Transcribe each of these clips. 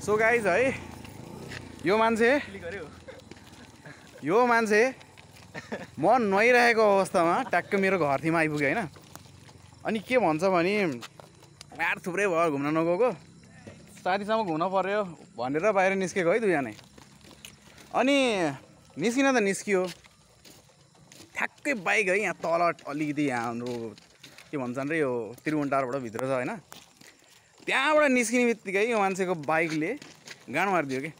So guys है यो मान्छे म नुहाइरहेको अवस्थामा ट्याक्क मेरो घरथिमा आइपुग्यो होइन। अनि के भन्छ भने यार थुप्रै भयो घुम्न नगएको, साथीसँग घुम्न पर्यो भनेर बाहिर निस्केको है दुईजना। अनि निस्किन त निस्कियो ठ्याक्कै बाइक है यहाँ तल अलिकति यहाँ हाम्रो के भन्छन् रे यो त्रिभुवन टारबाट भित्र छ होइन। त्यहाँबाट निस्किने बित्तिकै यो मान्छेको बाइकले गाँड मारिदियो कि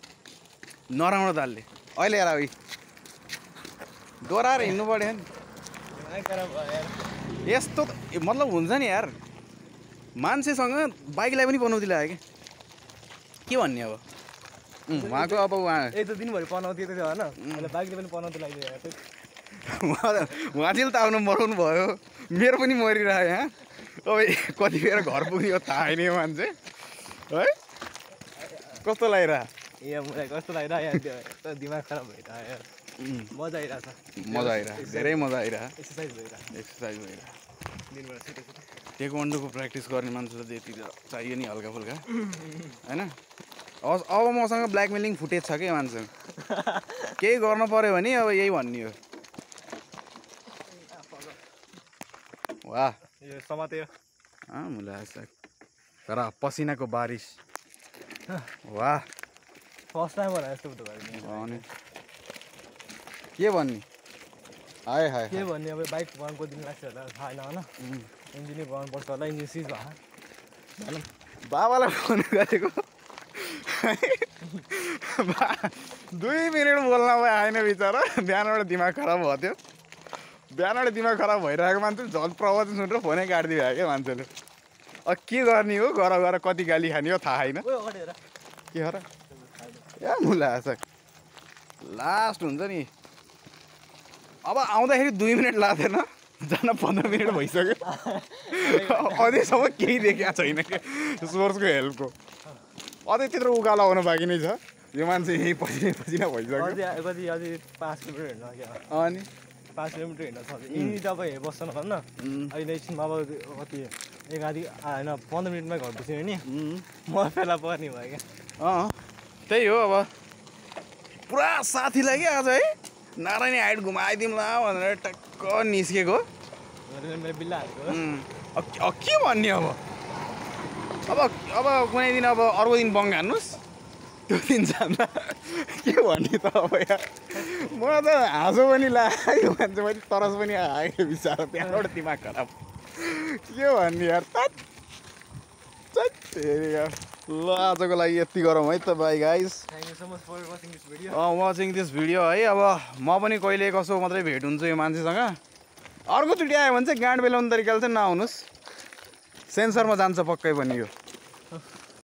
नराम्रो तालले। अहिले यार है दोहोऱ्याएर हिँड्नु पऱ्यो नि यस्तो मतलब हुन्छ नि यार। मान्छेसँग बाइकलाई पनि पनाउती लाग्यो कि के भन्ने अब उहाँको अब उहाँ एक दिनभरि पनाउँथ्यो थियो होइन, अहिले बाइकले पनि पनाउँथ्यो लाग्यो। उहाँ चाहिँ त आफ्नो मराउनु भयो, मेरो पनि मरिरह्यो यहाँ। अब कति बेर घर पुग्यो थाहा छैन यो मान्छे है। कस्तो लागिरह ए मलाई कस्तो लागिरह, दिमाग खराब भइरह, मजा आइरहेछ, मजा आइरह, धेरै मजा आइरह, एक्सर्साइज भइरह दिनबाट छिटो छिटो। टेक्वान्डोको प्र्याक्टिस गर्ने मान्छे त त्यति चाहियो नि हल्का फुल्का होइन। अब मसँग ब्ल्याकमेलिङ फुटेज छ कि मान्छे, केही गर्न पऱ्यो भने अब यही भन्ने हो। वाह यो समात्यो मुला तर पसिनाको बारिस। वाह फर्स्ट टाइम होला यस्तो भयो के भन्ने हाय हाय के भन्ने। अब बाइक बनाउनुको दिन लाग्छ होला थाहा छैन होइन, इन्जिनै बनाउनु पर्छ होला, इन्जिन सिज भयो। बाबालाई फोन गरेको 2 मिनट बोल्न आएन बिचरा। बिहानबाट दिमाग खराब भयो थियो, बिहानबाट दिमाग खराब भइरहेको मान्छे झन् प्रवचन सुनेर फोनै काटिदियो भयो क्या मान्छेले। अब के गर्ने हो, गर कति गाली खाने हो थाहा छैन के हो र या मुला लास्ट हुन्छ नि। अब आउँदाखेरि 2 मिनट लाग्दैन, जान 15 मिनट भइसक्यो। अझैसम्म केही देखेको छैन क्या सोर्सको हेल्पको। अझै त्यत्रो उकालो आउनु बाँकी नै छ। यो मान्छे यहीँ पसिना भइसक्यो। कति अझै 5 किलोमिटर हिँड्नु क्या, अनि 5 किलोमिटर हिँड्न सक्छ। यहीँ तपाईँ बस्छ भन्न अहिले एकछिनमा अब कति एक आधी होइन 15 मिनटमै घर पुग्यो नि म फेला पर्ने भयो क्या। त्यही हो। अब पुरा साथीलाई क्या आज है नारायणी हाइट घुमाइदिउँला भनेर टक्क निस्केको। मेरो बिल्ला हालेको के भन्ने अब कुनै दिन अब अर्को दिन बङ हान्नुहोस्, त्यो दिन जाँदा के भन्ने त अब यार। म त हाँसो पनि लाग्यो मान्छे, मैले तरस पनि आयो बिचरा। त्यहाँबाट दिमाग खराब के भन्ने यार। ल आजको लागि यति गरौँ है त by guys. Watching this video है। अब म पनि कहिले कसो मात्रै भेट हुन्छ यो मान्छेसँग। अर्कोचोटि आयो भने चाहिँ गाँड बेलाउने तरिकाले चाहिँ नआउनुहोस्, सेन्सरमा जान्छ पक्कै पनि यो।